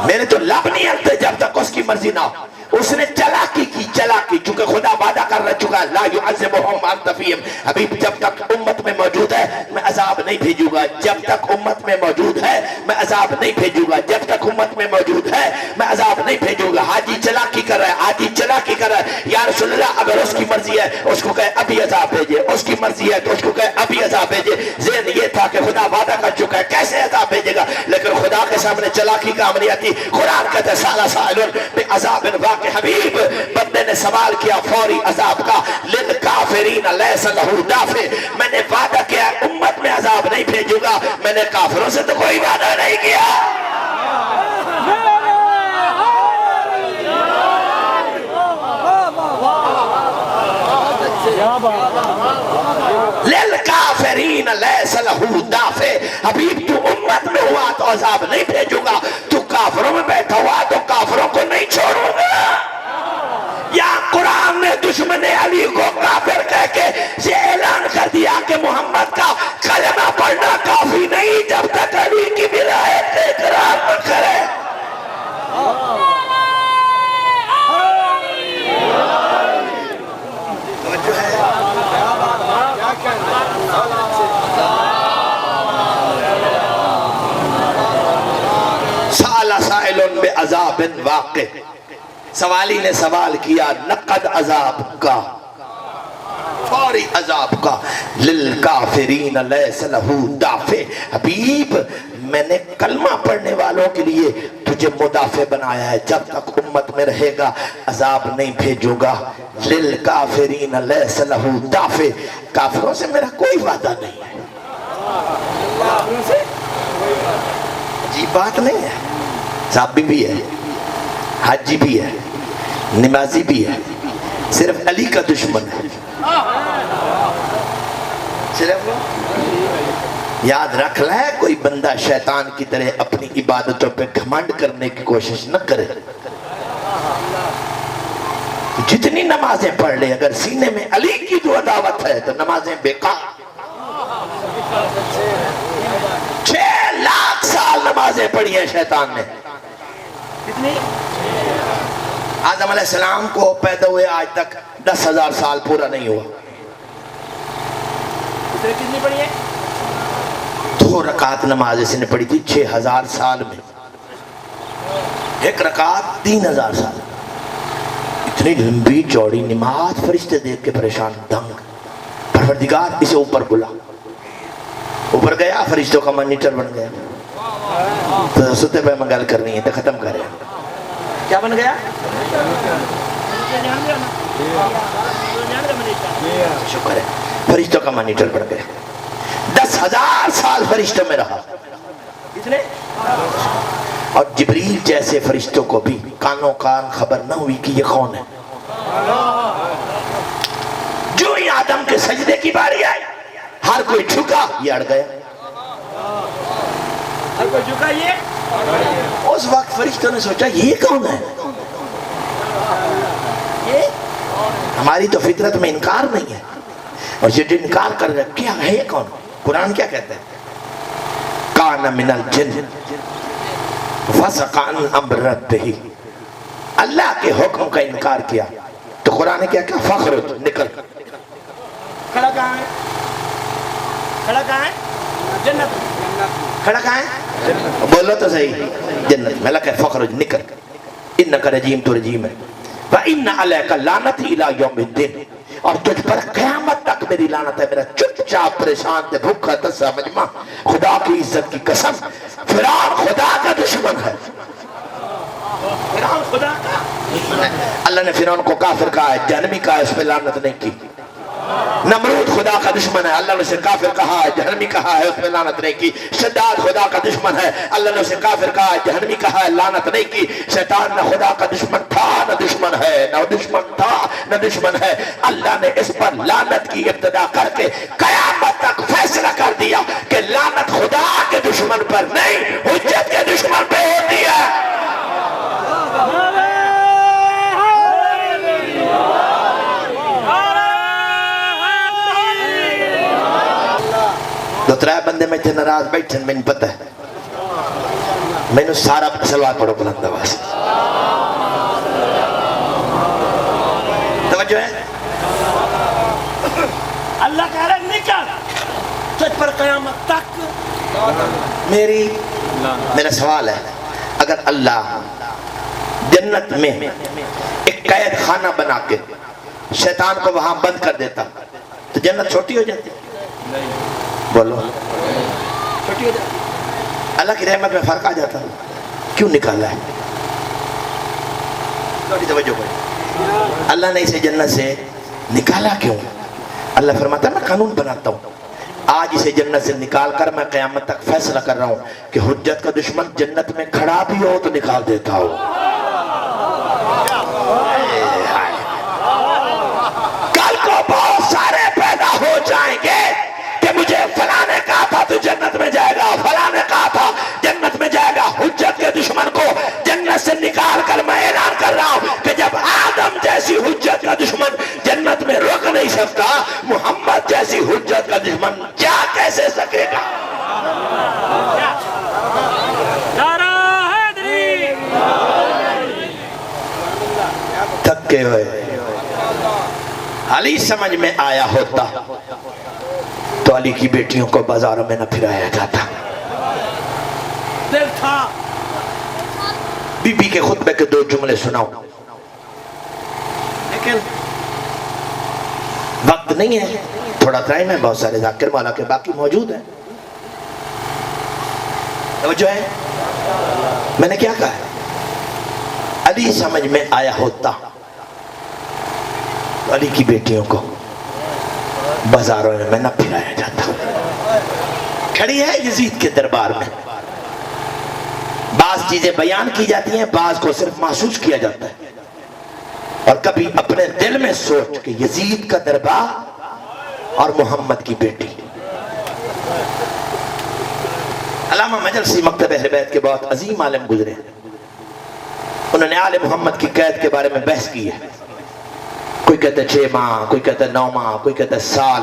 S1: میرے تو لب نہیں ہلتے جب تک اس کی مرضی نہ ہو۔ اس نے چلاکی کی، چلاکی، چونکہ خدا وعدہ کر رہا چکا لا يعذبهم انت فيهم، حبیب جب تک امت میں موجود ہے میں عذاب نہیں بھیجوں گا، جب تک امت میں موجود ہے میں عذاب نہیں بھیجوں گا، جب تک امت میں موجود ہے میں عذاب نہیں بھیجوں گا۔ حاجی چلاکی کر رہا ہے، حاجی چلاکی کر رہا ہے، یا رسول اللہ اگر اس کی مرضی ہے اس کو کہے ابھی عذاب بھیجے، اس کی مرضی ہے تو اس کو کہے ابھی عذاب بھیجے۔ ذہن یہ تھا کہ خدا وعدہ کر چکا ہے کیسے عذاب بھیجے گا، لیکن خدا کے سامنے چلاکی کام نہیں آتی۔ قرآن کہتا ہے سالہ سائلن بعذاب واقع، حبیب بندے نے سوال کیا فوری عذاب کا، للکافرین لیس لہ دافع، میں نے وعدہ کیا امت میں عذاب نہیں بھیجوں گا، میں نے کافروں سے تو کوئی وعدہ نہیں کیا۔ للکافرین لیس لہ دافع، حبیب تو امت میں ہوا تو عذاب نہیں بھیجوں گا، تو کافروں میں بیٹھا ہوا تو کافروں کو نہیں چھوڑوں گا۔ یا قرآن نے دشمن علی کو کافر کہہ کے یہ اعلان کر دیا کہ محمد کا کلمہ پڑھنا کافی نہیں جب تک علی کی ولایت کا اقرار نہ کرے۔ سأل سائل بعذاب واقع، سوالی نے سوال کیا نقد عذاب کا، فوری عذاب کا، للکافرین لیس لہ دافع، حبیب میں نے کلمہ پڑھنے والوں کے لیے تجھے مدافع بنایا ہے، جب تک امت میں رہے گا عذاب نہیں بھیجوں گا۔ للکافرین لیس لہ دافع، کافروں سے میرا کوئی وعدہ نہیں ہے۔ عجیب بات نہیں ہے، صحابی بھی ہے، حاجی بھی ہے، نمازی بھی ہے، صرف علی کا دشمن ہے، صرف یاد رکھ لے کوئی بندہ شیطان کی طرح اپنی عبادتوں پہ گھمنڈ کرنے کی کوشش نہ کرے. جتنی نمازیں پڑھ لے اگر سینے میں علی کی جو عداوت ہے تو نمازیں بیکار. 6 لاکھ سال نمازیں پڑھی ہیں شیطان نے.
S2: کتنی؟
S1: آدم علیہ السلام کو پیدا ہوئے آج تک 10,000 سال پورا نہیں ہوا.
S2: اس نے کتنی پڑھی ہے؟
S1: 2 رکعت نماز اس نے پڑھی تھی 6,000 سال میں. 1 رکعت 3,000 سال. اتنی لمبی چوڑی نماز فرشتے دیکھ کے پریشان دنگ. پروردگار اسے اوپر بلا. اوپر گیا فرشتوں کا مانیٹر بن گیا. تو ستے پہ میں گل کرنی ہے تو ختم کریں.
S2: کیا بن گیا؟
S1: شکر ہے فرشتوں کا مانیٹر بن گیا. 10,000 سال فرشتوں میں رہا.
S2: کتنے؟
S1: اور جبریل جیسے فرشتوں کو بھی کانوں کان خبر نہ ہوئی کہ یہ کون ہے. جو ہی آدم کے سجدے کی باری آئی ہر کوئی جھکا یہ اڑ گیا.
S2: ہر کوئی جھکا یہ.
S1: اس وقت فرشتوں نے سوچا یہ کون ہے.
S2: یہ
S1: ہماری تو فطرت میں انکار نہیں ہے اور یہ جو انکار کر رہا ہے کیا ہے یہ کون. قرآن کیا کہتا ہے؟ کان من الجن فسق عن امر ربہ. اللہ کے حکم کا انکار کیا تو قرآن نے کیا کہا؟ فخرج نکل.
S2: کھڑا کہاں ہے؟ کھڑا کہاں ہے؟ جنت.
S1: کھڑا کہاں ہے؟ بولو تو صحیح. جنت میں. اللہ کہے فخرج نکل. انکا رجیم تو رجیم ہے. وَإِنَّ عَلَيْكَ لَعْنَتِي إِلَىٰ يَوْمِ الدِّينِ. اور تجھ پر قیامت تک میری لعنت ہے. میرا چپ چاپ پریشان تے بھوکا تسا مجمع. خدا کی عزت کی قسم فرعون خدا کا دشمن ہے.
S2: فرعون خدا کا دشمن ہے.
S1: اللہ نے فرعون کو کافر کہا ہے جہنمی کہا ہے اس پہ لعنت نہیں کی. نمرود خدا کا دشمن ہے اللہ نے اسے کافر کہا ہے جہنمی کہا ہے اس پہ لعنت نہیں کی. شداد خدا کا دشمن ہے اللہ نے اسے کافر کہا ہے جہنمی کہا ہے لعنت نہیں کی. شیطان نہ خدا کا دشمن تھا نہ دشمن ہے. نہ دشمن تھا نہ دشمن ہے. اللہ نے اس پر لعنت کی ابتدا کر کے قیامت تک فیصلہ کر دیا کہ لعنت خدا کے دشمن پر نہیں حجت کے دشمن پہ ہوتی ہے. دو 3 بندے میں تھے ناراض بیٹھے میں نے پتہ ہے میں نے سارا سلوات پڑھو بلند آواز. توجہ ہے.
S2: اللہ کہہ رہا ہے نکل تجھ پر قیامت تک.
S1: میرا سوال ہے اگر اللہ جنت میں ایک قید خانہ بنا کے شیطان کو وہاں بند کر دیتا تو جنت چھوٹی ہو جاتی؟ بولو
S2: چھوٹی ہو جاتی.
S1: اللہ کی رحمت میں فرق آ جاتا. کیوں نکالا ہے؟ تھوڑی توجہ کریں. اللہ نے اسے جنت سے نکالا کیوں؟ اللہ فرماتا ہے میں قانون بناتا ہوں آج اسے جنت سے نکال کر میں قیامت تک فیصلہ کر رہا ہوں کہ حجت کا دشمن جنت میں کھڑا بھی ہو تو نکال دیتا ہوں. کل کو بہت سارے پیدا ہو جائیں گے کہ مجھے فلاں نے کہا تھا تو جنت میں جائے گا فلاں نے کہا تھا جنت میں جائے گا. حجت کے دشمن کو جنت سے نکال کر میں اعلان کر رہا ہوں کہ جب آدم جیسی حجت کا دشمن جنت میں رک نہیں سکتا محمد جیسی حجت کا دشمن کیا کیسے سکے گا. تھکے ہوئے علی سمجھ میں آیا ہوتا تو علی کی بیٹیوں کو بازاروں میں نہ پھرایا جاتا.
S2: دل تھا.
S1: بی بی کے خطبے کے 2 جملے سناؤ
S2: لیکن
S1: وقت نہیں ہے تھوڑا ٹائم ہے. بہت سارے ذاکر مولا کے باقی موجود ہیں. توجہ ہے. میں نے کیا کہا ہے علی سمجھ میں آیا ہوتا تو علی کی بیٹیوں کو بازاروں میں نہ پھرایا جاتا. کھڑی ہے یزید کے دربار میں. بعض چیزیں بیان کی جاتی ہیں بعض کو صرف محسوس کیا جاتا ہے. اور کبھی اپنے دل میں سوچ کہ یزید کا دربار اور محمد کی بیٹی علامہ مجلسی مکتب اہل بیت کے بہت عظیم عالم گزرے، انہوں نے آل محمد کی قید کے بارے میں بحث کی ہے. کوئی کہتا ہے 6 ماہ، کوئی کہتا ہے 9 ماہ، کوئی کہتا ہے سال.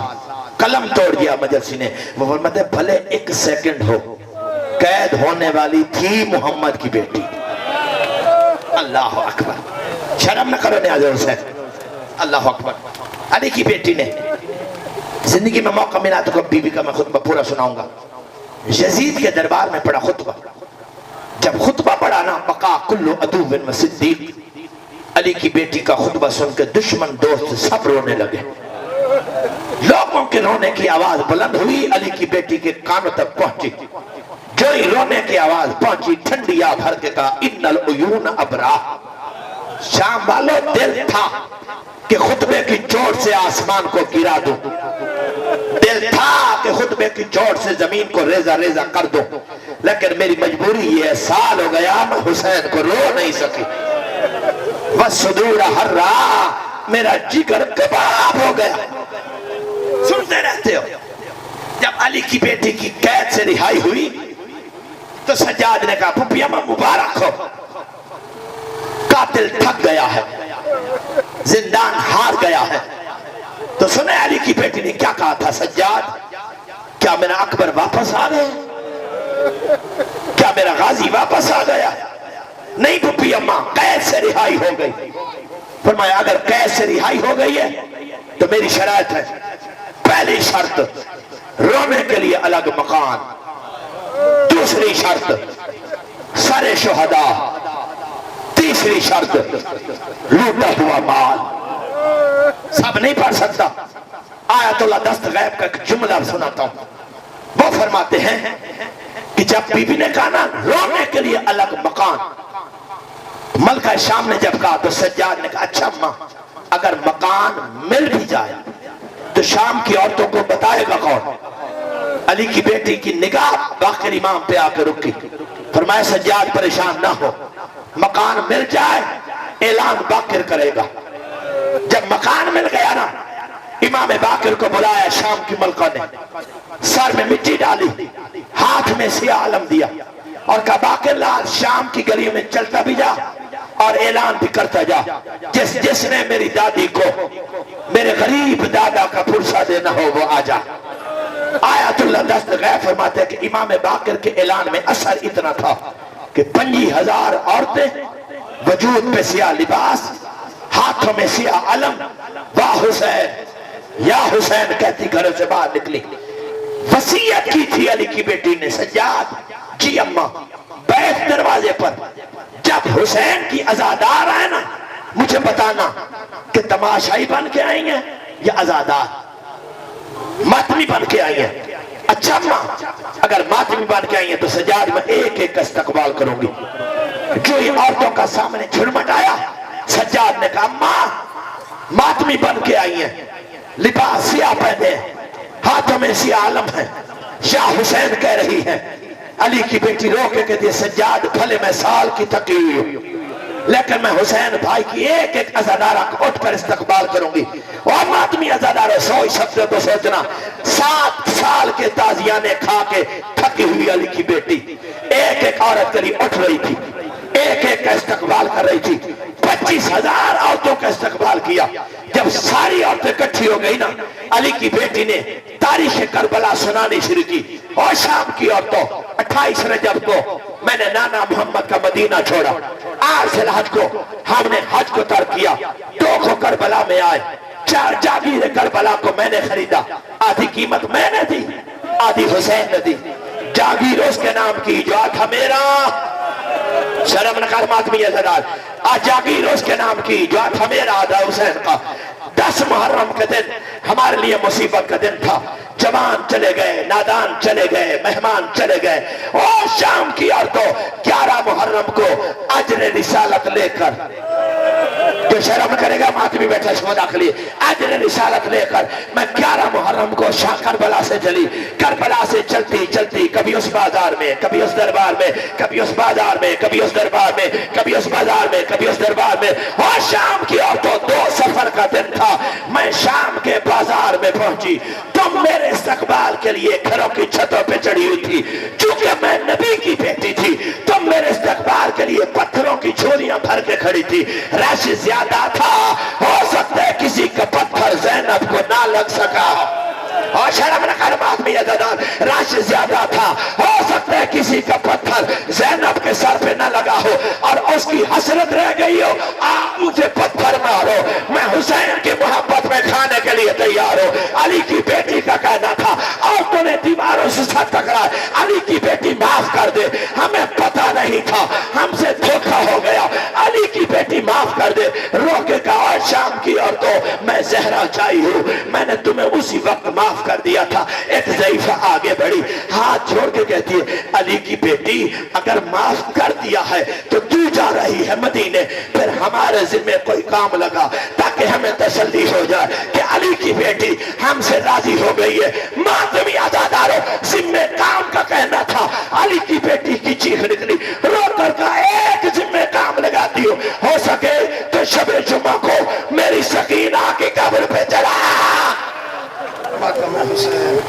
S1: قلم توڑ دیا مجلسی نے. وہ فرماتے ہیں بھلے 1 سیکنڈ ہو، قید ہونے والی تھی محمد کی بیٹی. اللہ اکبر، شرم نہ کرو نیاز حسین. اللہ اکبر. علی کی بیٹی نے زندگی میں موقع ملا تو بی بی کا میں خطبہ پورا سناؤں گا. یزید کے دربار میں پڑھا خطبہ. جب خطبہ پڑھا نا بقا کلو عدو و صدیق، علی کی بیٹی کا خطبہ سن کے دشمن دوست سب رونے لگے. لوگوں کے رونے کی آواز بلند ہوئی، علی کی بیٹی کے کانوں تک پہنچی. جو ہی رونے کی آواز پہنچی ٹھنڈی آب بھر کے کہا ان العیون ابرا. شام والو دل تھا کہ خطبے کی چوٹ سے آسمان کو گرا دوں، دل تھا کہ خطبے کی چوٹ سے زمین کو ریزہ ریزہ کر دوں، لیکن میری مجبوری یہ 1 سال ہو گیا میں حسین کو رو نہیں سکی. وَالصُّدُورَ حَرَّا، میرا جگر کباب ہو گیا. سنتے رہتے ہو. جب علی کی بیٹی کی قید سے رہائی ہوئی تو سجاد نے کہا پھپھی اماں مبارک ہو، قاتل تھک گیا ہے، زندان ہار گیا ہے. تو سنے علی کی بیٹی نے کیا کہا تھا، سجاد کیا میرا اکبر واپس آ گیا، کیا میرا غازی واپس آ گیا؟ نہیں پھپھی اماں، قید سے رہائی ہو گئی. فرمایا اگر قید سے رہائی ہو گئی ہے تو میری شرائط ہے، پہلی شرط رونے کے لیے الگ مکان، دوسری شرط سر شہداء، تیسری شرط لوٹا ہوا مال. سب نہیں پڑھ سکتا. آیت اللہ دست غیب کا ایک جملہ سناتا ہوں. وہ فرماتے ہیں کہ جب بی بی نے کہا نا رونے کے لیے الگ مکان، ملکہ شام نے جب کہا تو سجاد نے کہا اچھا ماں اگر مکان مل بھی جائے تو شام کی عورتوں کو بتائے گا کون؟ علی کی بیٹی کی نگاہ باقر امام پہ آ کے رکی. فرمایا سجاد پریشان نہ ہو، مکان مل جائے اعلان باقر کرے گا. جب مکان مل گیا نا امام باقر کو بلایا شام کی ملکہ نے، سر میں مٹی ڈالی، ہاتھ میں سیاہ علم دیا اور کہا باقر لال شام کی گلی میں چلتا بھی جا اور اعلان بھی کرتا جا، جس نے میری دادی کو میرے غریب دادا کا پرسہ دینا ہو وہ آ جا. آیت اللہ دست غیب فرماتے ہیں کہ امام باقر کے اعلان میں اثر اتنا تھا کہ 25,000 عورتیں، وجود پہ سیاہ لباس، ہاتھوں میں سیاہ علم، واہ حسین یا حسین کہتی گھروں سے باہر نکلی. وصیت کی تھی علی کی بیٹی نے، سجاد جی اماں بیٹھ دروازے پر، جب حسین کی عزادار آئے نا مجھے بتانا کہ تماشائی بن کے آئی ہیں یا عزادار، ماتمی بن کے آئی ہیں. اچھا اماں اگر ماتمی بن کے آئی ہیں تو سجاد میں ایک ایک کا استقبال کروں گی. جو ہی عورتوں کا سامنے جھرمٹ آیا سجاد نے کہا اماں ماتمی بن کے آئی ہیں، لباس سیاہ پہنے ہیں، ہاتھوں میں سیاہ علم ہے، شاہ حسین کہہ رہی ہے. علی کی بیٹی رو کے کہتی ہے سجاد بھلے میں سال کی تھکی ہوئی ہوں لیکن میں حسین بھائی کی ایک ایک عزادارہ کو اٹھ کر استقبال کروں گی. اور ماتمی عزادارہ سوئی سکتے تو سوچنا 7 سال کے تازیانے کھا کے تھکی ہوئی علی کی بیٹی ایک ایک عورت کے لیے اٹھ رہی تھی، ایک ایک کا استقبال کر رہی تھی. 25,000 عورتوں کا استقبال کیا. جب ساری عورتیں اکٹھی ہو گئی نا علی کی بیٹی نے تاریخ کربلا سنانی شروع کی. اور شام کی عورتوں 28 رجب کو میں نے نانا محمد کا مدینہ چھوڑا، 8 ذی الحج کو ہم نے حج کو ترک کیا، 2 کو کربلا میں آئے، 4 جاگیر کربلا کو میں نے خریدا، آدھی قیمت میں نے دی آدھی حسین نے دی. جاگیر اس کے نام کی جو تھا میرا، شرم نکال ماتمی عزادار، جاگیر اس کے نام کی جو تھا میرا آدھا حسین کا. 10 محرم کے دن ہمارے لیے مصیبت کا دن تھا. جوان چلے گئے، نادان چلے گئے، مہمان چلے گئے. اور شام کی عورتوں 11 محرم کو اجر رسالت لے کر، جو شرم کرے گا ماتمی بیٹھا شما داخلی، اجر رسالت لے کر میں 11 محرم کو شاہ کربلا سے چلی. کربلا سے چلتی چلتی کبھی اس بازار میں، کبھی اس دربار میں، کبھی اس بازار میں، کبھی اس دربار میں، کبھی اس بازار میں، کبھی اس دربار میں. اور شام کی عورتوں 2 سفر کا دن تھا. میں شام کے بازار میں پہنچی، تم میرے استقبال کے لیے گھروں کی چھتوں پہ چڑھی ہوئی تھی. چونکہ میں پڑی تھی، رش زیادہ تھا، ہو سکتا ہے کسی کا پتھر زینب کو نہ لگ سکا، اور شرم نہ کر بات میں یددان، رش زیادہ تھا، ہو سکتا ہے کسی کا پتھر زینب کے سر پہ نہ لگا ہو اور اس کی حسرت رہ گئی ہو، آپ مجھے پتھر مارو، میں حسین کی محبت میں کھانے کے لیے تیار ہو۔ علی کی بیٹی کا کہنا تھا، اور تو نے دیواروں سے ساتھ ٹکرا، علی کی بیٹی معاف کر دے، ہمیں پتہ نہیں تھا، ہم سے دھوکہ ہو گیا، علی کی بیٹی معاف کر دے۔ روکے کا اور شام کی عورتوں، میں زہرا چاہی ہوں، میں نے تمہیں اسی وقت معاف کر دیا تھا۔ ایک ضعیفہ آگے بڑھی، ہاتھ چھوڑ کے کہتی ہے، علی کی بیٹی اگر معاف کر دیا ہے تو تو جا رہی ہے مدینے، پھر ہمارے ذمہ کوئی کام لگا تاکہ ہمیں تسلی ہو جائے کہ علی کی بیٹی ہم سے راضی ہو گئی ہے۔ ماتمی عزادارو، ذمہ کام کا کہنا تھا، علی کی بیٹی کی چیخ نکلی، رو کر کا ایک ذمہ کام لگاتی ہو سکے تو شب جمعہ کو میری سکینہ کی قبر پہ چلا۔ ماتم حسین